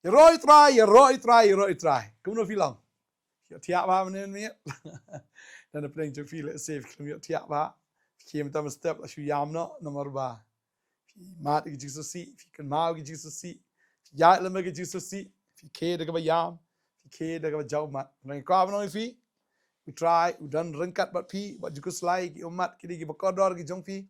roi try. Kom nou bilang. Ja, tiap ba men ni. Dan apa yang je feel safe klim tiap ba. Kiem tam step la yam no nomor ba. Mat ge Jesus si, kan mau ge Jesus si. Ja le me ge Jesus si. Ke de ge yam. Ke de ge jau mat. Nang ka no fi. We try, we done rengkat bat pi, bat juga selai ki umat ki di bakodor ki jong pi.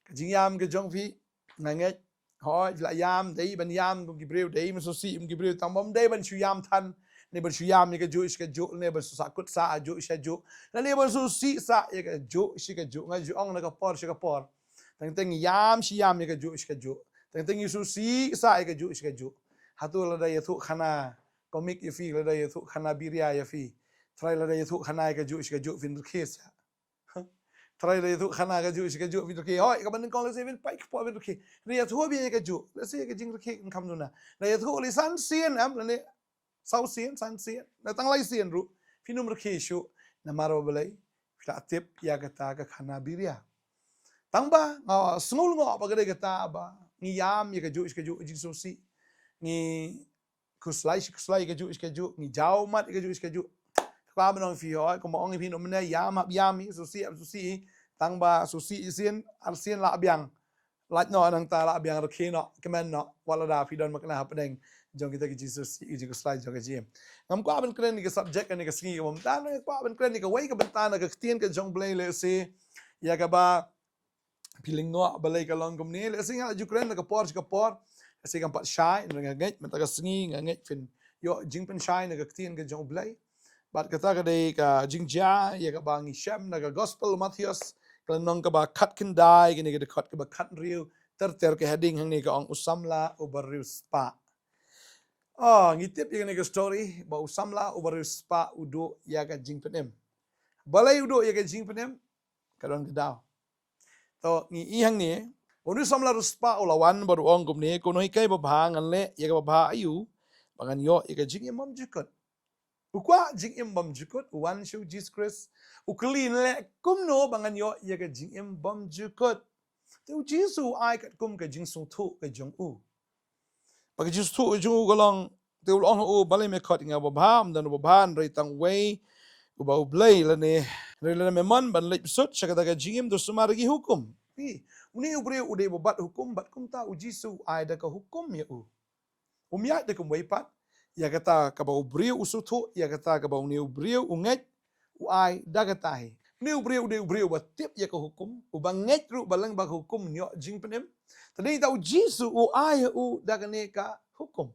Ka jing yam ke jong pi. Nanget hoi la yam dei ban yam ki breu dei men so si ki breu tam bom dei ban chu yam tan. Ne ban chu yam ni ke ju is ke ju ne ban su sakut sa ju is ju. Na ne ban su si sa ye ke ju is ke ju ngai ju ong na ka por shi ka por. Tang teng yam shi yam ni ke ju is ke ju. Tang teng su si sa ye ke ju is ke ju. Hatu la da ye thu khana komik ye fi la da ye thu khana biria ye fi. Try la da ye thu khana ke ju is ke ju fin kes. Try la ye thu khana ke ju is ke ju fin ke. Hoi ka ban kong le se vin pai po vin ke. Ria thu bi ke ju. Le se ke jing ke kam nu na. La ye thu li san sien am la ne sau sien san sien. Na tang lai sien ru. Finum ke shu na maro belai. Fla tip ya kata ka khana biria. Tang ba nga smul ngo ba ke kata ba. Ni yam ye ke ju is ke ju jing so si. Ni kuslai ke ju is ke ju. Ni jau mat ke ju is ke ju. Qua bên ông phi hỏi có mong phi nó mình này yam sushi tăng ba sushi xiên xiên lạ biang lát nọ năng ta lạ biang rồi khi nọ cái men nọ wala da phi don makna hapa deng jong kita ki sushi ki slide jong ki ngam qua bên kren ni cái subject ni cái ski mom ta no qua bên kren ni cái way cái bên ta na cái tien cái jong play le se ya ka ba piling no balai ka long kom ni le se nga ju kren ka por se kan pat shai nga ngai men ta ka sngi nga ngai fin yo jing pen shai na ka tien ka jong play Bat kata kadai ka jingja ya ka bangi shem na ka gospel Matthias kalau nong ka ba kat kendai gini ka dekat ka ba kat riu ter ke heading hang ni ka ong usamla ubariu spa. Oh ngitip ya ka story ba usamla ubariu spa udo ya ka jing penem. Balai udo ya ka jing penem kadon kedau. To ngi i hang ni unu samla spa ulawan baru ong kum ni kuno hikai ba bhangan le ya ka ba bha ayu bangan yo ya ka jing imam jikot. Ukwa jing bom jukut wan shu Jesus Christ uklin le kum no bangan yo ya ka jing bom jukut tu jisu ai kat kum ka jing su thu ka jong u pa ka jisu thu jong u galong tu long u balai me khat nga ba bham dan ba ban rei tang wei u ba blai la ne re la me man ban le sut cha ka jing do sumar gi hukum pi uni ubre u de bat hukum bat kum ta u jisu ai da ka hukum ya u ya de kum wei pat ya kata ka ba ubriu usutu ya kata ka ba uni ubriu unget uai dagatahi ni ubriu de ubriu ba tip ya ka hukum u banget ru balang ba hukum nyo jing penem tadi tau jisu uai u dagane ka hukum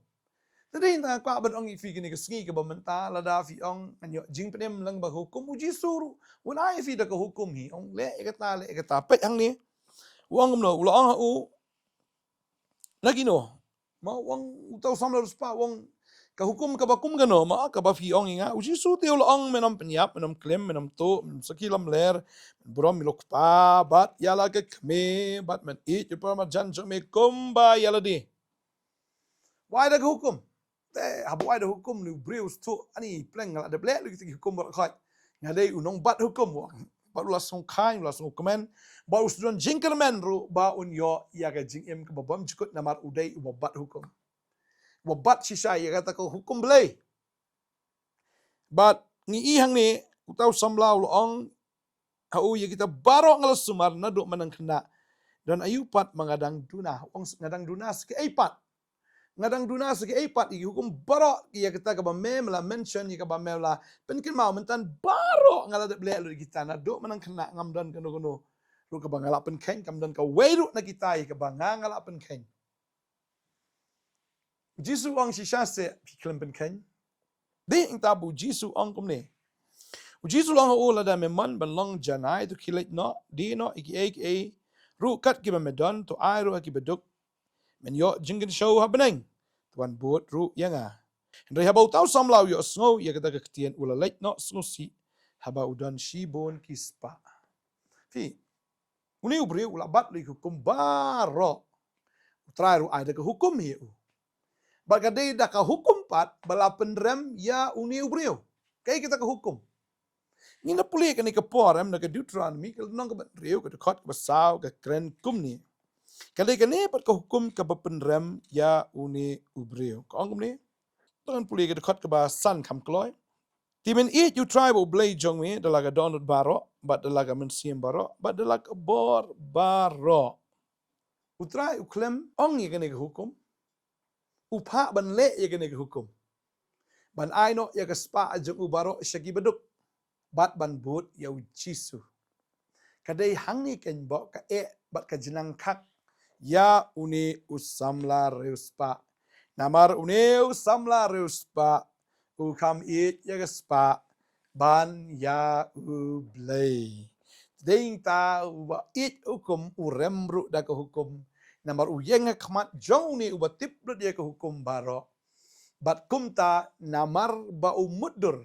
tadi ta ka ban ong fi gini ka sngi ka ba menta la da fi ong nyo jing penem lang ba hukum u jisu ru unai fi da ka hukum hi ong le kata pe hang ni wong no ulo ong u lagi no ma wong tau samla spa wong ka hukum ka bakum gano ma ka ba fi ong inga uji su te ong menom penyap menom klem menom to sakilam ler brom milok pa bat yala ke kme bat men it pa ma jan jo me komba yala di why da hukum te habu why da hukum ni breus to ani pleng la de ble lu ki hukum ba khoi ngade unong bat hukum wa ba la song kai la song komen ba usdon jinkermen ru ba un yo ya ga jing em ka bam jukut namar udai u bat hukum wabat sisa ya kata ko hukum belai. But ni ihang ni utau samlau loong hau ya kita barok ngalas sumar na do manang kena dan ayupat mengadang duna ong ngadang duna seke eipat ngadang duna seke eipat i hukum barok ya kita ka ba memla mention ya ka ba memla penkin mau mentan barok ngala de belai lu kita na do manang kena ngamdan kono lu ka ba ngala pen ken kamdan ka weru na kita ya ka ba ngala pen ken Jisu ang sisa se piklim pen ken. De ing tabu Jisu ang kumne. Jisu lang ho la da me man ban long janai to kilit no di no iki ru kat ki me don to ai ru ki beduk men yo jingin show ha beneng. Tuan buat ru yanga. Ndai habau tau samlau yo sngo ya kata ketien ula leit no sngo si habau dan shibon kispa. Fi uni ubri ula bat li hukum baro. Trai ru ai da hukum hi Bagadai dah ka hukum pat balapan rem ya uni ubriu. Kaya kita ka hukum. Ni na puli ka ni ka porem na ka Deuteronomy ka nang ka riu ka dekot ka basaw ka kren kum ni. Kadang-kadang pat ka hukum ka penrem ya uni ubreu. Ka ong ni tangan puli ke dekat ke basan kam kloy. Timen it you try bo blay jong me dalaga donut baro, but dalaga mensim baro, but dalaga bor baro. Utrai uklem ong ye kene hukum. Upa ban le ye kene hukum. Ban aino ya ke spa jong ubaro syagi beduk. Bat ban but ya ujisu. Kadai hangi ken bo ka bat ka jenang kak ya uni usamla reuspa. Namar uni usamla reuspa. Ukam it ya ke spa ban ya ublay. Ding ta uba it hukum uremru da ke hukum. Namar uyeng khmat jong ni uba tip dia ke hukum baro. Bat kumta namar ba umudur.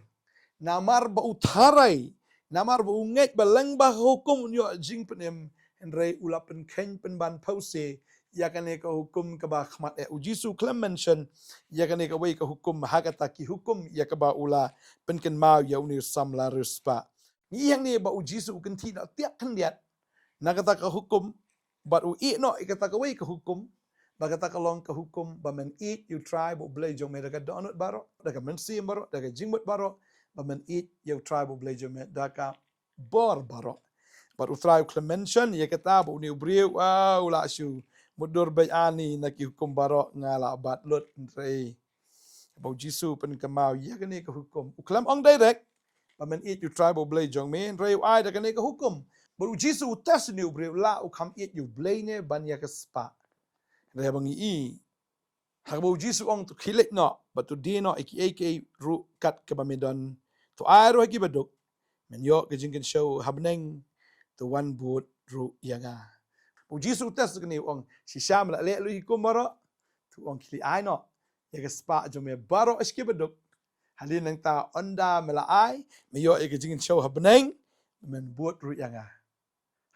Namar ba utarai. Namar ba unget ba leng ba hukum yo jing penem henry ulapen ken penban pause ya kane ka hukum ka ba khmat ujisu klem mention ya kane ka wei ka hukum hagata ki hukum ya ka ba ula penken mau ya uni samla ruspa ni yang ni ba ujisu kan ti na tiak kan diat na kata ka hukum but u i no ikata ka wei ka hukum ba kata ka long ka hukum ba men eat you try bo blay jong me daga donut baro daga mensi baro daga jingmut baro men eat you try bo blay jong me daga bor baro. But utrai mention ye kata bu ni ubriu ula syu mudur bay ani na ki hukum baro ngala bat lut rei bau jisu pen kamau ye kene ke hukum uklam ong direct men eat you try bo blay jong me rei ai da kene ke hukum but jisu tes ni ubriu la ukam eat you blay ne ban ya ke spa rei bang i hak bau jisu ong tu khilik no but tu di no iki ru kat ke bamedon tu ai ru ki baduk men yo ke jingkin show habneng the one boat ru yanga. Puji su tes ni ong si sham la le lu hikum baro tu ong kili ai no ya ke spa jo me baro eski beduk halin nang ta onda mela ai me yo e ke jingin show habneng men boat ru yanga.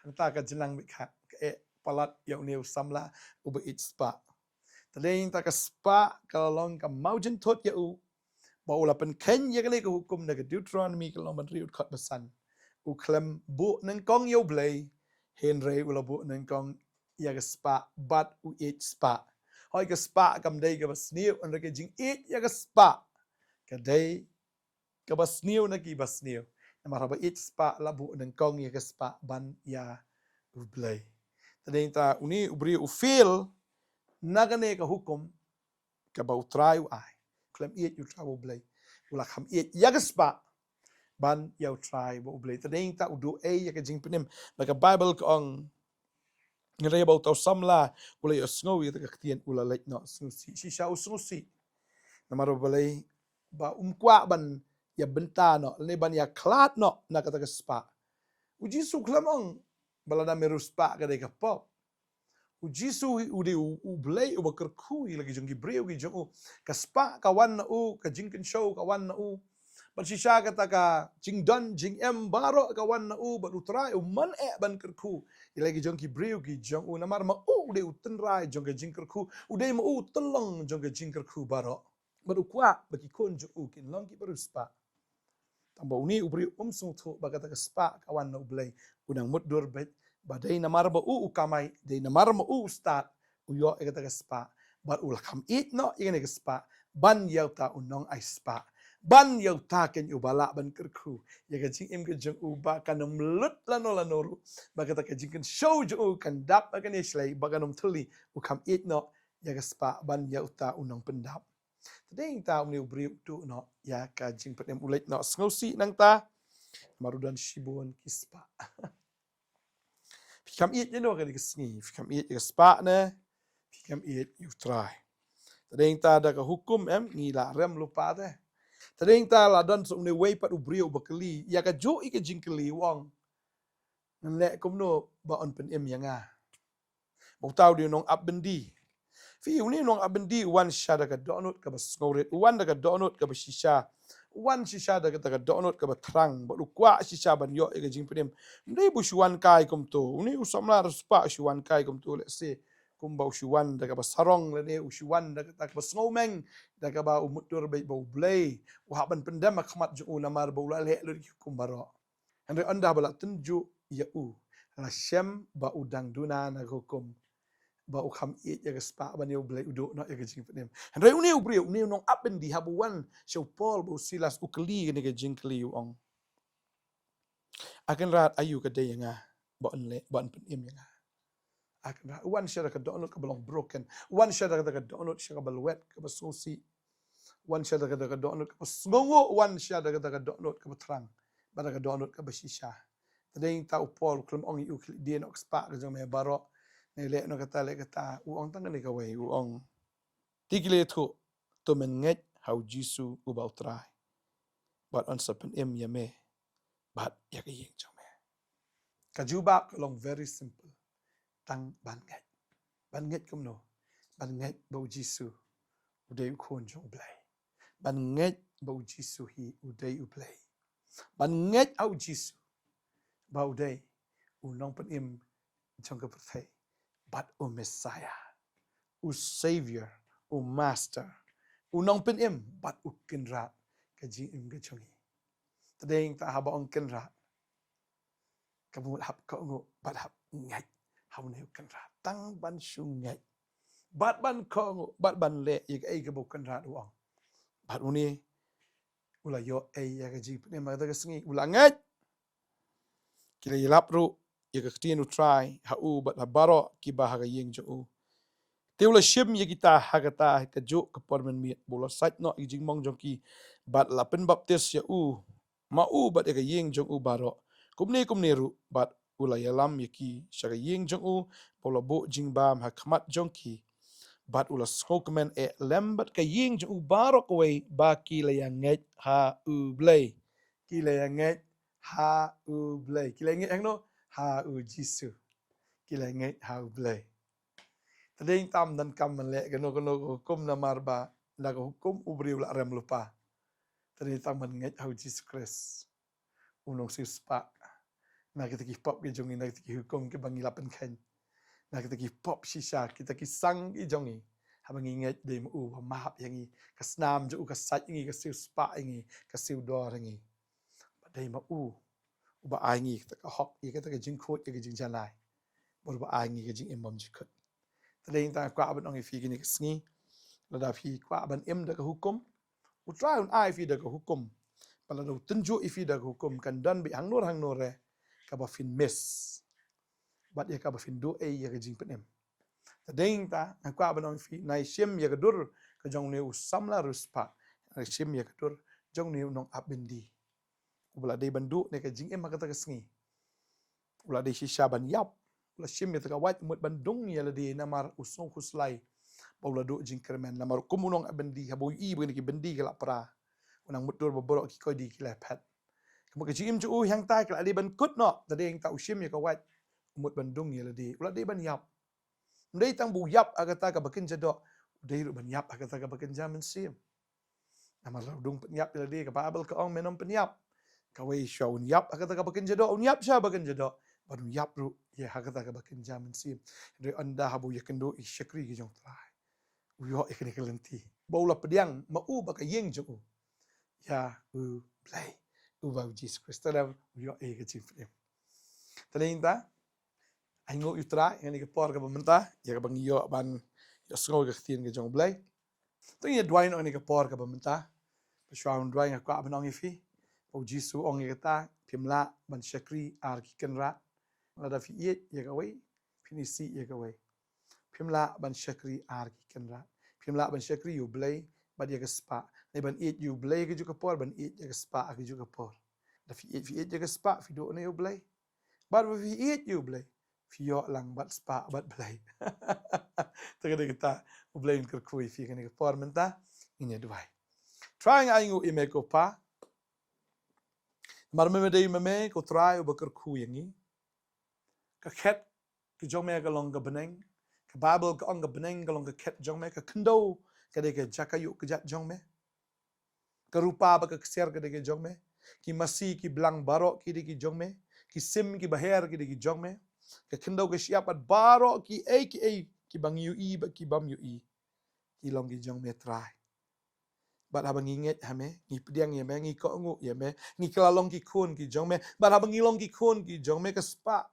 Hanta ka jenang bi kha e palat yo ne samla uba it spa. Tadeng ta ka spa kalong ka maujin tot ya u ba ula pen ken ya ke hukum na ke Deuteronomy kalong man riut khat basan. Uklem bu neng kong yo blay henry ula bu neng kong ya ke spa bat u it spa hoi ke spa kam dei ke basniu an ke jing it ya ke spa ke dei ke basniu na ki basniu namar ba it spa la bu neng kong ya ke spa ban ya u blay tadeng ta uni ubri u feel nagane ke hukum ke ba utrai ai klem it you try u blay ula kham it ya ke spa ban yau try bo blay tadeng ta udu ya ke jing penem baka bible ko ong ngere ba tau samla ula yo sngo ya ka ktien ula lek no snusi si sha snusi namaro balay ba kwa ban ya benta no le ban ya klat no na kata ka spa uji su klamong balada meru spa ka de ka pop uji su ude u blay u bakar ku lagi jong gibreu gi jong ka spa ka wan na u ka jing kan show ka wan na u Bersisha kata ka jing don jing em baro kawan na u baru try man ban kerku lagi jong ki briu ki jong u namar ma u de uten rai jong ke jing kerku u de ma u telong jong ke jing kerku baro baru kwa bagi kon jong u kin long ki baru spa tambah uni u briu sung thu bagata ka spa kawan na u blay unang mudur bet badai namar ba u kamai de namar ma u start u yo kata ka spa bar ul kam it no ingene ka spa ban yau ta unong ai spa ban yau ta ken ubala ban kerku ya ka jing im ke jong uba kanum lut lano ru bagata ka jing kan show jo kan dap kan islay baganum thuli u kam it no ya ka spa ban yau ta unong pendap tadeng ta umni ubri tu no ya ka jing penem ulet no sngosi nang ta marudan shibun kispa fikam it no ka disngi fikam it ya spa ne fikam it you try tadeng ta da ka hukum em ngila rem lupa te tadeng ta la don so ne wei pat ubrio bakali ya ka jo ike jingkeli wong nle komno ba on pen em yanga bo tau di nong abbendi fi uni nong abbendi wan shada ka donut ka basngoret wan da ka donut ka bashisha wan shisha da ka donut ka batrang ba lu kwa shisha ban yo ike jing pen ndai bu shuan kai kom to uni usamla spa shuan kai kom to let's say kumba ushuan daga ba sarong le ne ushuan daga tak ba snowmeng daga ba umutur ba blay wa ban pendam khmat ju namar ba le le kumbaro ande anda bala tunju ya u la shem ba udang duna na hukum ba ukam ya spa ban yo blai udo no ya jing penem handai uni ubri uni nong aben di habuan show Paul bu Silas ukli ne ke jing kli ong akan rat ayu ke day nga bon le bon penem nga akan rat one share ka donut ka belong broken one share ka donut share ka balwet ka basosi one share ka donut ka sngongo one share ka donut ka terang ba ka donut ka basisha tadeng tau Paul klum ong yu dia nok spa ka jong me baro ne le no kata uong tang ni ka wei uong tigile to men nget how jisu ubau trai but on sapen yame but ya ka yeng jong me ka juba long very simple tang ban nget kum no ban nget bau jisu udai kon jong blai ban nget bau jisu hi udai u blai ban nget au jisu bau dai unong pen jong ka perthai but o messiah o savior o master unong pen but u kinrat ka jing ka chongi tadeng ta haba ong kinrat kamu hap ka ngo bat hap ngai hau ne kinrat tang ban shu ngai bat ban ka ngo bat ban le ik ai ka bu kinrat uang bat uni ula yo ai ya ka ji pen ma ta ka sngi ula ngai kila yilap ru ya ka tien u try ha u bat ha baro ki ba ha ka yeng jo u teula shim ye kita hagata ka jo ka pormen mi bola site no i jing mong jong ki bat la pen baptis ya u ma u bat ka yeng jong u baro kumne ru bat ula yalam ye ki shaga yeng jong u bola bo jing bam ha khamat jong ki bat ula skokmen e lembat ka yeng jong u baro ko wei ba ki la yang nget ha u blai ki la yang nget ha u blai ki la nget hang no ha u jisu ki la nget ha u blai tadeng tam dan kam le kano hukum na marba na hukum ubri ula rem lupa tadeng tam man nget hau Jesus Christ unong sispa na kita ki pop ki jongi na kita ki hukum ki bangi lapen khen na kita ki pop shisha kita ki sang ki jongi habangi nget de mu mahap yangi kasnam jo ka sat yangi ka siu spa yangi ka siu dor yangi badai ma ba ai ngi kita ka hok ki kita ka jing khot ki jing janai bor ba ai ngi ki jing imam jikot tadeng ta kwa ban ong fi gini kesngi lada fi kwa ban da ka hukum utrai un ai fi da ka hukum pala do tunju ifi da ka hukum kan dan bi hang nur re ka ba fin mes bat ya ka ba fin do ya ka jing penem tadeng ta kwa ban ong fi nai shem ya ka dur ka jong ne usam la ruspa nai shem ya ka dur jong ne nong abindi ubla dei bandu ne ka jing em ka ta kesngi ubla dei shisha ban yap la shim ya ka wat mut bandung ya la di namar usong kuslai paula do jing kermen namar kumunong abendi habu i begini ki bendi kala pra unang mutur boborok ki koi di kila phat kamu ka jim ju yang tai kala di ban kut no tadi yang ta ushim ya ka wat mut bandung ya la di ula di ban yap ndai tang bu yap agata ka bakin jado dei ru ban yap agata ka bakin jamin sim namar dung penyap ya la di ka babel ka ong menom penyap ka wei shaw yap agata ka bakin jado yap sha bakin jado baru yap ru ya hakata ka bakin jamin sim re anda habu yakendo i shakri ki jong trai uyo ikene kelenti baula pediang ma u baka yeng jong ya u play u ba Jesus Christ tada uyo e ke chim frem talinta aingo utra ngani ke por ka bamenta ya ka bang yo ban yo sngo ka tien ke jong blai to ye dwain oni ka por ka bamenta pa shwaun dwain ka ban ongi fi o jisu ongi ta pimla ban shakri ar ki kenra lada fi ye ya ka wei finisi ya ka wei pimla ban shakri ar ki kenra pimla ban shakri yu blai ba dia ka spa ne ban it yu blai ke juga por ban it ya ka spa ke juga por da fi it ya ka spa fi do ne yu blai ba fi it yu blai fi yo lang bat spa bat blai ta ka kita u blai ker kui fi ke ne por menta ini duai trying aingu ime ko pa mar me dei me ko try u bakar ku yangi ka khet ke jome ka long ka beneng ka bible ka ong ka beneng ka long ka khet jome ka kendo ka de ka jakayu ka jat jome ka rupa ba ka kser ka de ka jome ki masi ki blang baro ki de ki jome ki sim ki baher ki de ki jome ka kendo ka siapat baro ki ki bang yu i ba ki bam yu i ki long ki jome try bat habang inget hame ngi pediang ye me ngi ko ngu ye me ngi klalong ki kun ki jong me bat habang ngilong ki kun ki jong me ka spa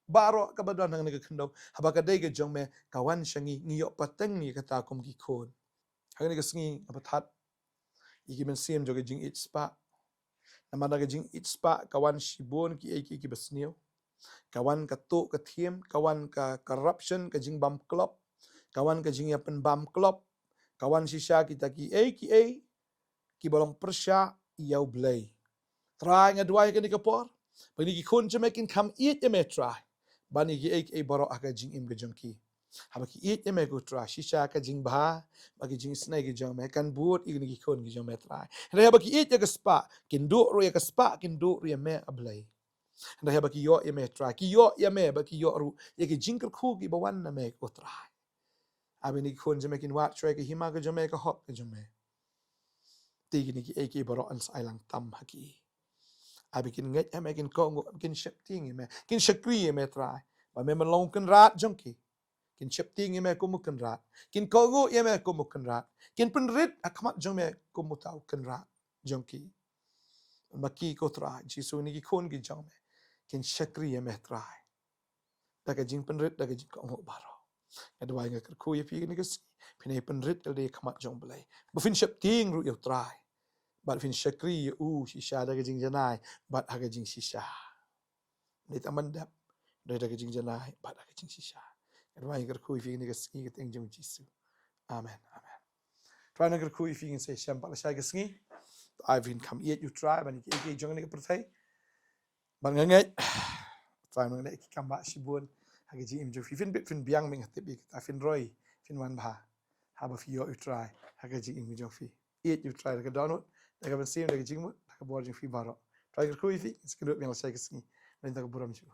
baro ka badon nang nagakendom habaka day ka jong me kawan shangi ngiyo pateng ni kata kum ki kon hang ni kasengi apatat iki men sim joge jing it spa namana ka jing it spa kawan shibon ki ki besnio kawan ka to ka thiem kawan ka corruption ka jing bam club kawan ka jing yapen bam club kawan shisha kita ki bolong persya yau blay try ngadwai ka ni kapor bani ki kon jemekin kam eat ya try bani ki baro aka jing im ka jongki haba ki eat ya go try shisha ka jing ba bagi jing snai ki jong me kan buot igni ki kon ki jong me try haba ki eat ya ka spa kin do ro ya ka spa kin do ro ya me ablay haba ki yo ya me try ki yo ya me ba ki yo ru ya ki jing ka khu ki bawan na me ko try abini ki kon jemekin wat try ki hima ka jong me ka hop ka jong me tigini ki baro an sailang tam haki abikin nget amekin kongo kin shepting me kin shakri me try ba me malong kan rat jongki kin shepting me ko mukan rat kin kongo me ko mukan rat kin penrit akmat jong me ko mutau kan rat jongki maki ko try jisu ni ki kon ki jong me kin shakri me try daga jing penrit daga jing kongo baro adwai nga ku ye pi ni kes pinai penrit de akmat jong belai bufin shepting ru yo try bat fin shakri shisha daga jing janai bat haga jing shisha ni taman dap daga jing janai bat haga jing shisha adwai nga ku fi ni kes ni teng jong jisu amen amen try nga ku fi ni se sham pala shay kes ni I've been come yet you try ban ki jong ni pertai ban nga ngai try nga ki kam ba shibun haga jing im jo fi fin bit fin biang ming te bi ta fin roi fin wan ba haba fi yo you try haga jing im jo fi yet you try daga download daga ban sim daga jing mu daga boarding fi baro try nga ku fi skidut yang shay kes ni ben daga buram ju